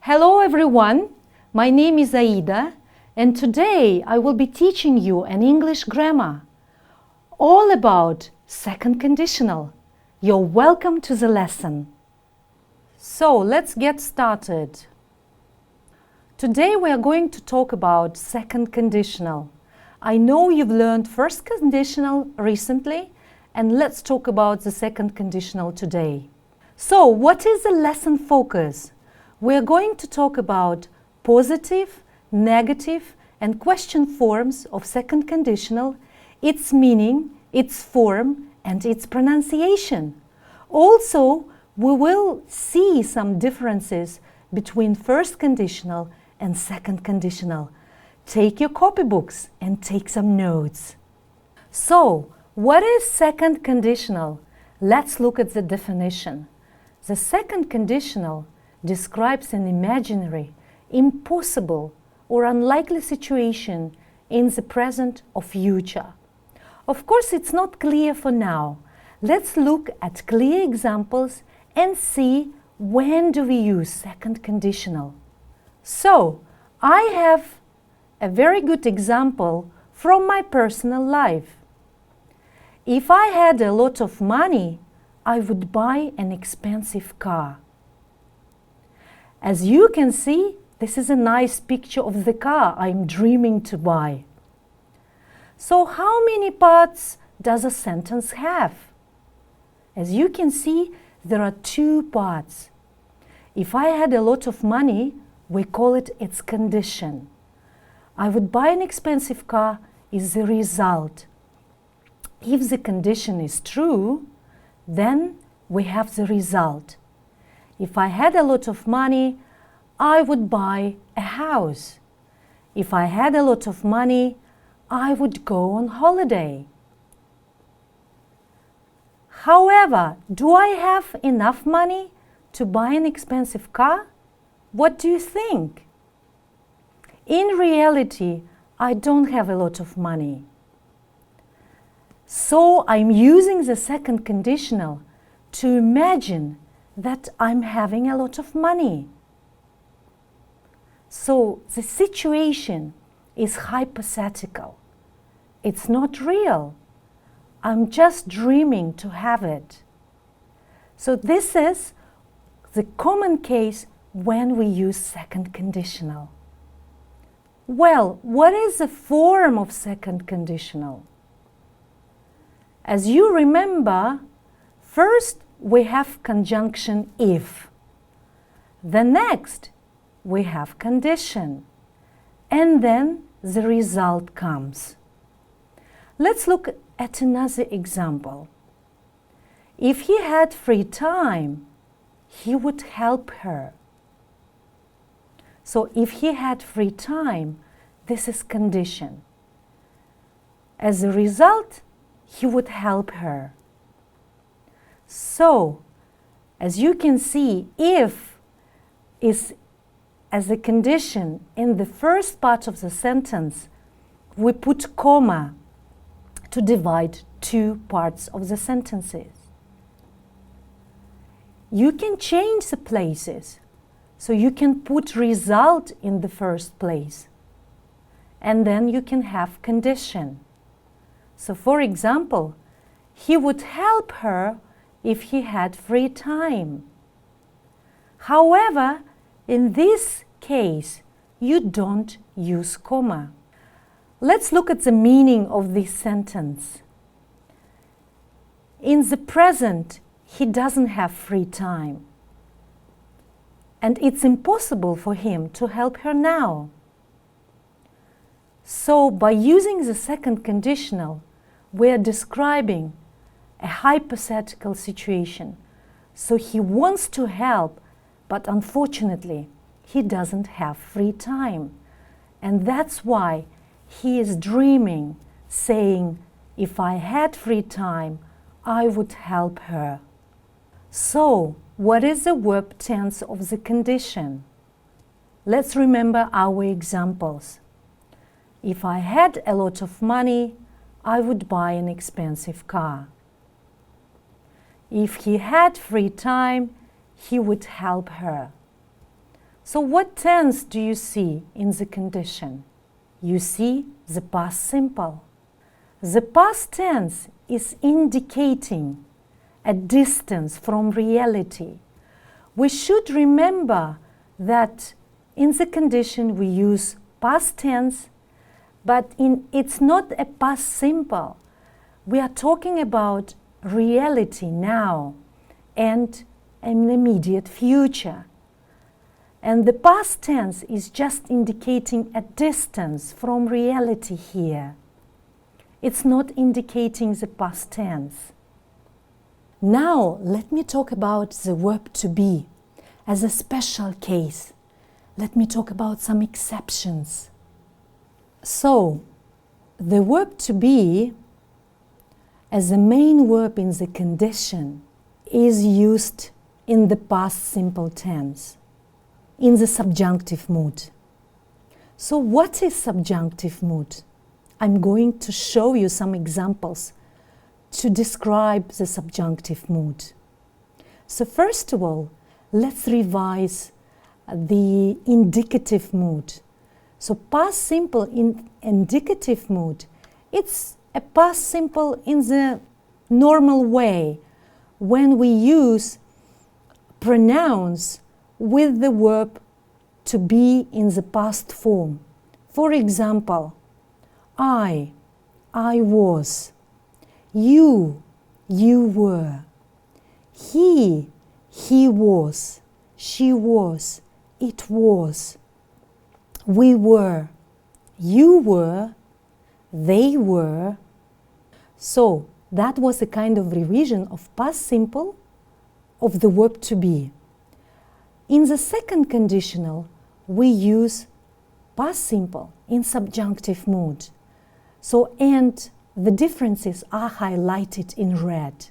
Hello everyone, my name is Aida and today I will be teaching you an English grammar all about second conditional. You're welcome to the lesson. So let's get started. Today we are going to talk about second conditional. I know you've learned first conditional recently and let's talk about the second conditional today. So what is the lesson focus? We're going to talk about positive, negative and question forms of second conditional, its meaning, its form and its pronunciation. Also, we will see some differences between first conditional and second conditional. Take your copybooks and take some notes. So, what is second conditional? Let's look at the definition. The second conditional describes an imaginary, impossible or unlikely situation in the present or future. Of course, it's not clear for now. Let's look at clear examples and see when do we use second conditional. So, I have a very good example from my personal life. If I had a lot of money, I would buy an expensive car. As you can see, this is a nice picture of the car I'm dreaming to buy. So how many parts does a sentence have? As you can see, there are two parts. If I had a lot of money, we call it its condition. I would buy an expensive car is the result. If the condition is true, then we have the result. If I had a lot of money, I would buy a house. If I had a lot of money, I would go on holiday. However, do I have enough money to buy an expensive car? What do you think? In reality, I don't have a lot of money. So I'm using the second conditional to imagine that I'm having a lot of money. So the situation is hypothetical. It's not real. I'm just dreaming to have it. So this is the common case when we use second conditional. Well, what is the form of second conditional? As you remember, first we have conjunction if. The next we have condition. And then the result comes. Let's look at another example. If he had free time, he would help her. So if he had free time, this is condition. As a result, he would help her. So, as you can see, if is as a condition in the first part of the sentence, we put comma to divide two parts of the sentences. You can change the places, so you can put result in the first place, and then you can have condition. So for example, he would help her if he had free time. However, in this case, you don't use comma. Let's look at the meaning of this sentence. In the present, he doesn't have free time. And it's impossible for him to help her now. So by using the second conditional, we are describing a hypothetical situation. So he wants to help, but unfortunately, he doesn't have free time. And that's why he is dreaming, saying, if I had free time, I would help her. So, what is the verb tense of the condition? Let's remember our examples. If I had a lot of money, I would buy an expensive car. If he had free time, he would help her. So what tense do you see in the condition? You see the past simple. The past tense is indicating a distance from reality. We should remember that in the condition we use past tense, but it's not a past simple. We are talking about reality now and an immediate future. And the past tense is just indicating a distance from reality here. It's not indicating the past tense. Now, let me talk about the verb to be as a special case. Let me talk about some exceptions. So, the verb to be as the main verb in the condition is used in the past simple tense, in the subjunctive mood. So what is subjunctive mood? I'm going to show you some examples to describe the subjunctive mood. So first of all, let's revise the indicative mood. So past simple in indicative mood, it's a past simple in the normal way when we use pronouns with the verb to be in the past form. For example, I was, you were, he was, she was, it was, we were, you were, they were. So that was a kind of revision of past simple of the verb to be. In the second conditional, we use past simple in subjunctive mood. So, and the differences are highlighted in red.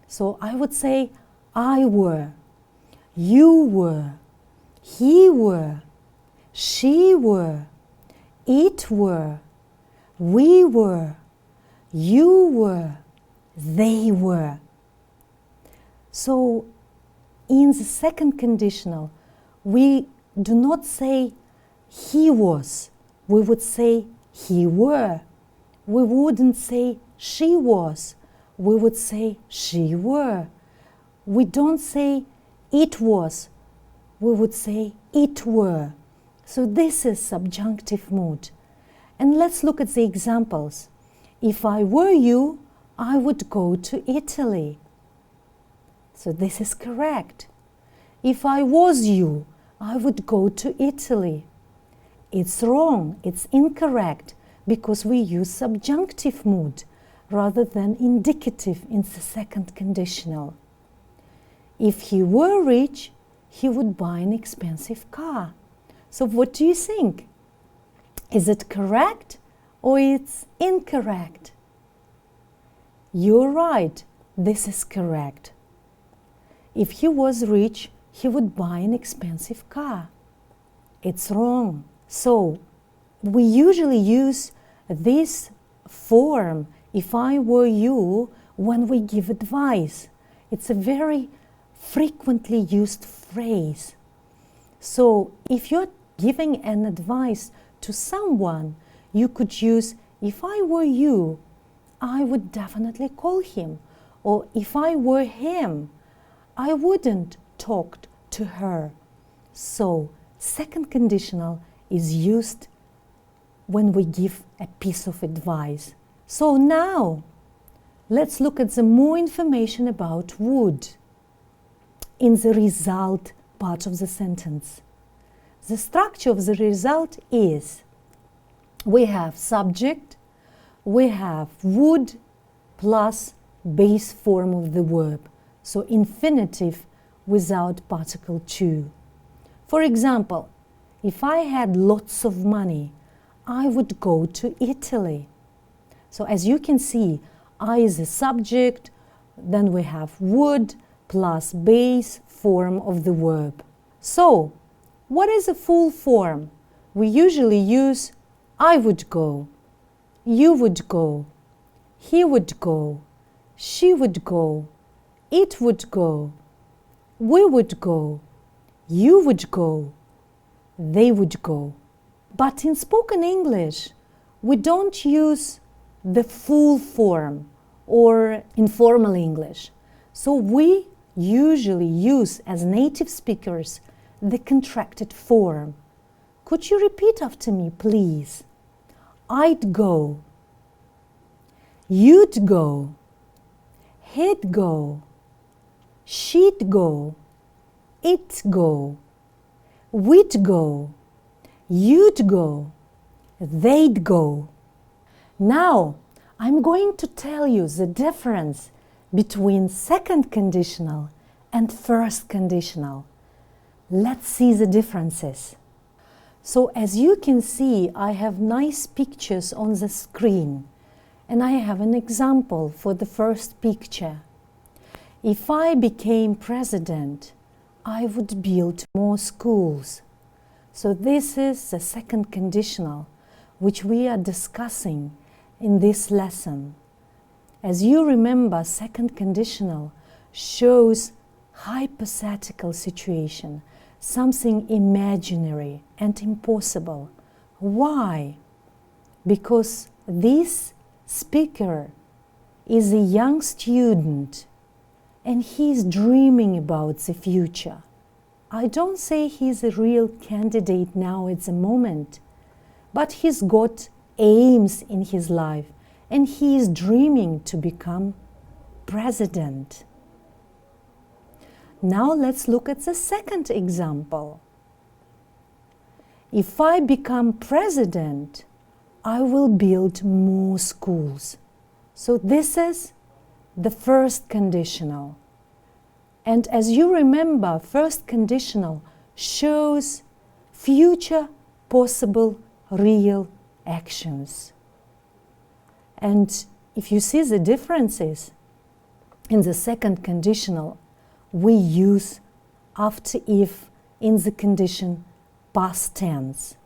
So I would say I were, you were, he were, she were, it were, we were, you were, they were. So in the second conditional, we do not say he was, we would say he were. We wouldn't say she was, we would say she were. We don't say it was, we would say it were. So this is subjunctive mood. And let's look at the examples. If I were you, I would go to Italy. So this is correct. If I was you, I would go to Italy. It's wrong, it's incorrect, because we use subjunctive mood rather than indicative in the second conditional. If he were rich, he would buy an expensive car. So what do you think? Is it correct or it's incorrect? You're right, this is correct. If he was rich, he would buy an expensive car. It's wrong. So we usually use this form, if I were you, when we give advice. It's a very frequently used phrase. So if you're giving an advice to someone, you could use, if I were you, I would definitely call him. Or if I were him, I wouldn't talk to her. So second conditional is used when we give a piece of advice. So now, let's look at some more information about would in the result part of the sentence. The structure of the result is, we have subject, we have would plus base form of the verb. So infinitive without particle to. For example, if I had lots of money, I would go to Italy. So as you can see, I is the subject, then we have would plus base form of the verb. So, what is a full form? We usually use I would go, you would go, he would go, she would go, it would go, we would go, you would go, they would go. But in spoken English, we don't use the full form or informal English. So we usually use, as native speakers, the contracted form. Could you repeat after me, please? I'd go. You'd go. He'd go. She'd go. It'd go. We'd go. You'd go. They'd go. Now, I'm going to tell you the difference between second conditional and first conditional. Let's see the differences. So as you can see, I have nice pictures on the screen, and I have an example for the first picture. If I became president, I would build more schools. So this is the second conditional, which we are discussing in this lesson. As you remember, second conditional shows hypothetical situation, something imaginary and impossible. Why? Because this speaker is a young student and he's dreaming about the future. I don't say he's a real candidate now at the moment, but he's got aims in his life and he is dreaming to become president. Now let's look at the second example. If I become president, I will build more schools. So this is the first conditional. And as you remember, first conditional shows future possible real actions. And if you see the differences, in the second conditional, we use after if in the condition past tense.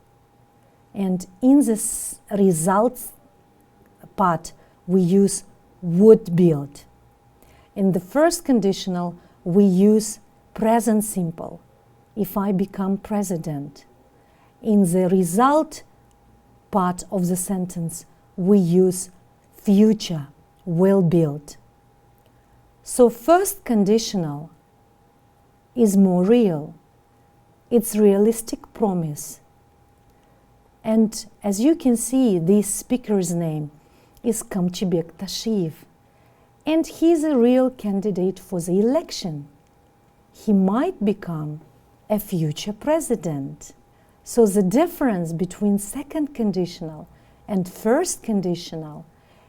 And in this results part, we use would build. In the first conditional, we use present simple, if I become president. In the result part of the sentence, we use future, will build. So first conditional is more real. It's realistic promise. And as you can see, this speaker's name is Kamchibek Tashiv. And he's a real candidate for the election. He might become a future president. So the difference between second conditional and first conditional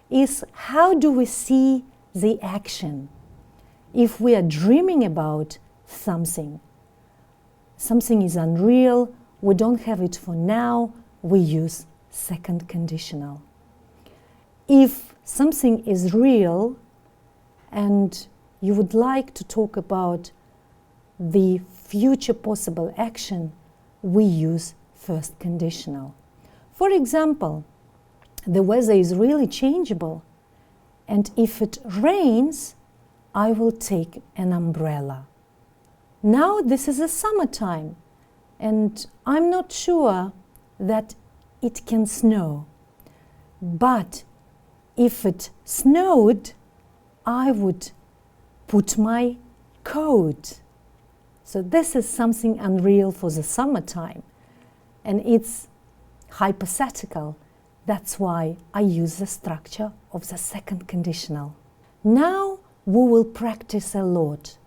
is how do we see the action. If we are dreaming about something is unreal, we don't have it for now, we use second conditional. If something is real and you would like to talk about the future possible action, we use first conditional. For example, the weather is really changeable, and if it rains, I will take an umbrella. Now this is a summertime, and I'm not sure that it can snow. But if it snowed, I would put my coat. So this is something unreal for the summertime, and it's hypothetical. That's why I use the structure of the second conditional. Now we will practice a lot.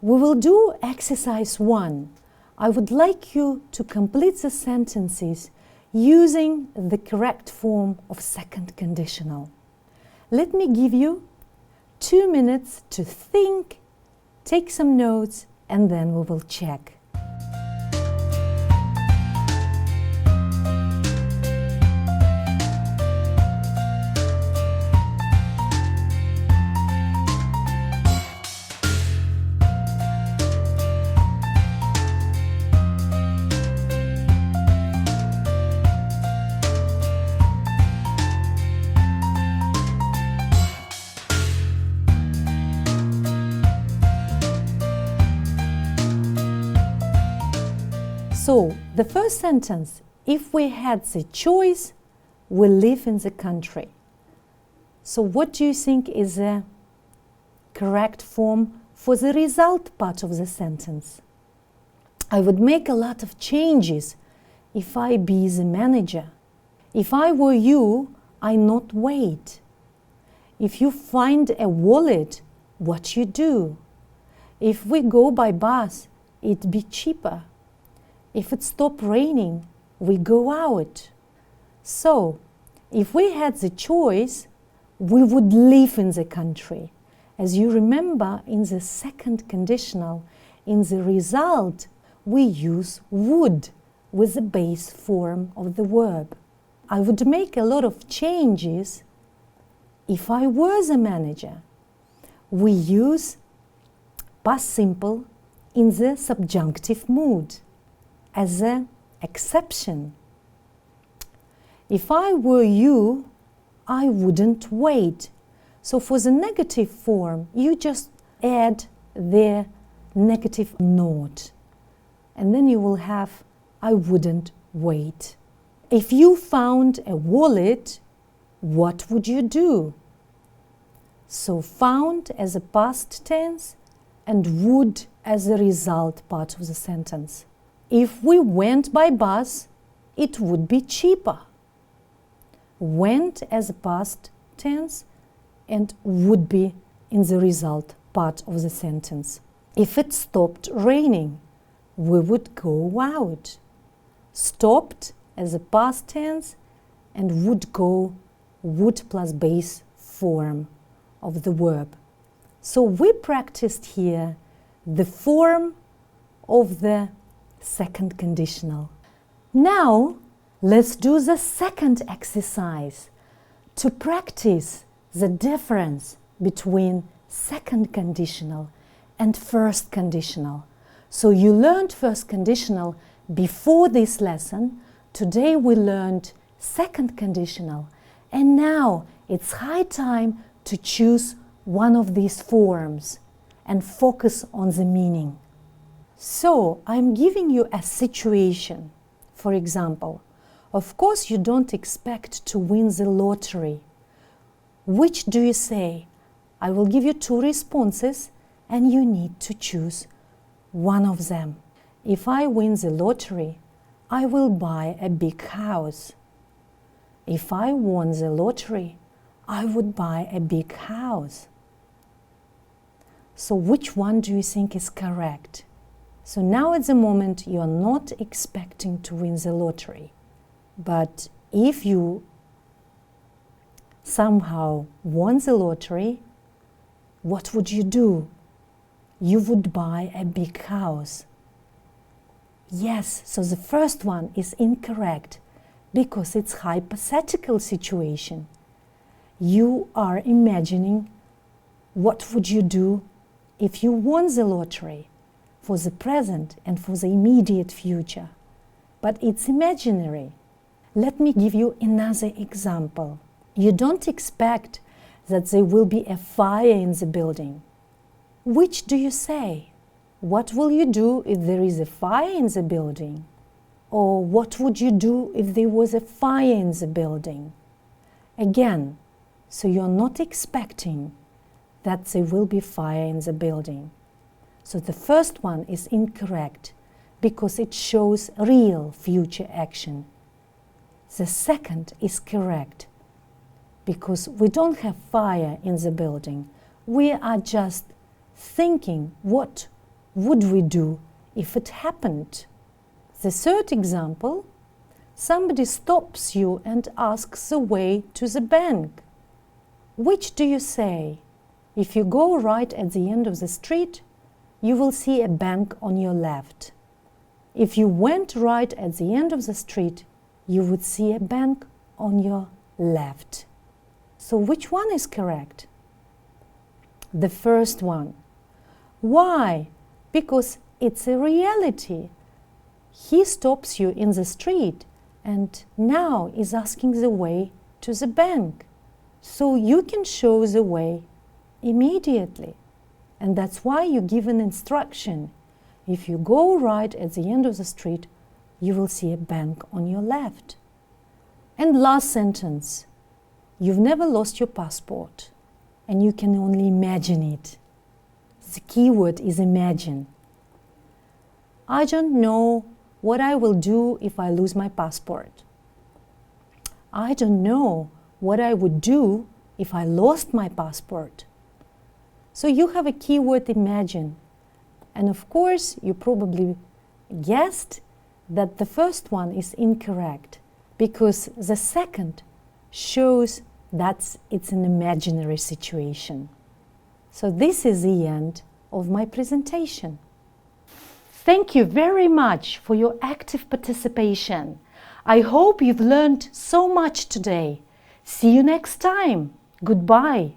We will do exercise 1. I would like you to complete the sentences using the correct form of second conditional. Let me give you 2 minutes to think, take some notes, and then we will check. So, the first sentence, if we had the choice, we live in the country. So what do you think is the correct form for the result part of the sentence? I would make a lot of changes if I be the manager. If I were you, I not wait. If you find a wallet, what you do? If we go by bus, it be cheaper. If it stop raining, we go out. So, if we had the choice, we would live in the country. As you remember, in the second conditional, in the result, we use would with the base form of the verb. I would make a lot of changes if I were the manager. We use past simple in the subjunctive mood as an exception. If I were you, I wouldn't wait. So for the negative form, you just add the negative note. And then you will have I wouldn't wait. If you found a wallet, what would you do? So found as a past tense and would as the result part of the sentence. If we went by bus, it would be cheaper. Went as a past tense and would be in the result part of the sentence. If it stopped raining, we would go out. Stopped as a past tense and would go would plus base form of the verb. So we practiced here the form of the second conditional. Now let's do the second exercise to practice the difference between second conditional and first conditional. So you learned first conditional before this lesson. Today we learned second conditional, and now it's high time to choose one of these forms and focus on the meaning. So I'm giving you a situation. For example, of course you don't expect to win the lottery. Which do you say? I will give you two responses and you need to choose one of them. If I win the lottery, I will buy a big house. If I won the lottery, I would buy a big house. So which one do you think is correct? So now at the moment you are not expecting to win the lottery. But if you somehow won the lottery, what would you do? You would buy a big house. Yes, so the first one is incorrect because it's hypothetical situation. You are imagining what would you do if you won the lottery for the present and for the immediate future. But it's imaginary. Let me give you another example. You don't expect that there will be a fire in the building. Which do you say? What will you do if there is a fire in the building? Or what would you do if there was a fire in the building? Again, so you're not expecting that there will be fire in the building. So the first one is incorrect because it shows real future action. The second is correct because we don't have fire in the building. We are just thinking, what would we do if it happened? The third example, somebody stops you and asks the way to the bank. Which do you say? If you go right at the end of the street, you will see a bank on your left. If you went right at the end of the street, you would see a bank on your left. So which one is correct? The first one. Why? Because it's a reality. He stops you in the street and now is asking the way to the bank. So you can show the way immediately. And that's why you give an instruction. If you go right at the end of the street, you will see a bank on your left. And last sentence, you've never lost your passport and you can only imagine it. The key word is imagine. I don't know what I will do if I lose my passport. I don't know what I would do if I lost my passport. So you have a keyword imagine. And of course, you probably guessed that the first one is incorrect because the second shows that it's an imaginary situation. So this is the end of my presentation. Thank you very much for your active participation. I hope you've learned so much today. See you next time. Goodbye.